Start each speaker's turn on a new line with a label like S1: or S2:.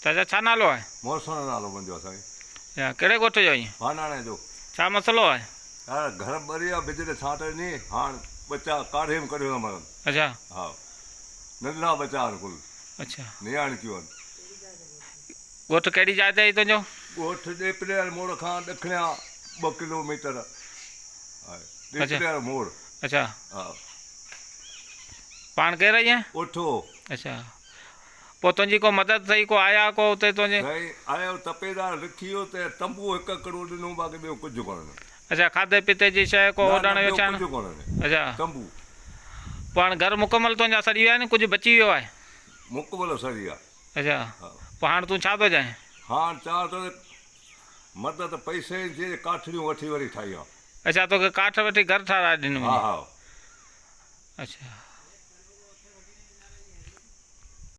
S1: चाचा छा नालो आहे?
S2: मोरसण नालो मुंहिंजो साईं।
S1: या कहिड़े ॻोठ जो आहीं?
S2: भानाणे जो।
S1: छा मसइलो आहे?
S2: यार घर ॿरी आहे बिजली छांट नी हाणे बच्चा काढ़े में कढियो न मरनि।
S1: अच्छा
S2: हा नंढा बच्चा आहिनि कुल
S1: अच्छा।
S2: नियाणकियूं आहिनि।
S1: ॻोठ कहिड़ी जाइ ते तुंहिंजो?
S2: ॻोठ ॾेपरे मोड़ खां ॾखिणिया 2 किलोमीटर आहे ॾेपरे मोड़।
S1: अच्छा
S2: हा
S1: पाण केरु आई आहे?
S2: उठो
S1: अच्छा पोइ तुंहिंजी को मदद अथई? को आया को हुते तुंहिंजे?
S2: साईं आयो तपेदार लिखी वियो त तंबू 1 करोड़ ॾिनो बाक़ी ॿियो कुझु कोन्हे।
S1: अच्छा खाधे पीते जी शइ को ओॾण विछाइण?
S2: कुझु कोन्हे।
S1: अच्छा
S2: तंबू
S1: पोइ हाणे घरु मुकमल तुंहिंजा सड़ी विया आहिनि? कुझु बची वियो आहे?
S2: मुकमल सही आहे।
S1: अच्छा
S2: हा
S1: पोइ हाणे तूं छा थो चाहीं?
S2: हाणे चवां थो मदद पैसे जे काठड़ियूं वठी वरी ठाही आहे।
S1: अच्छा तोखे काठ वठी घरु ठाराए ॾिनूं?
S2: हा हा
S1: अच्छा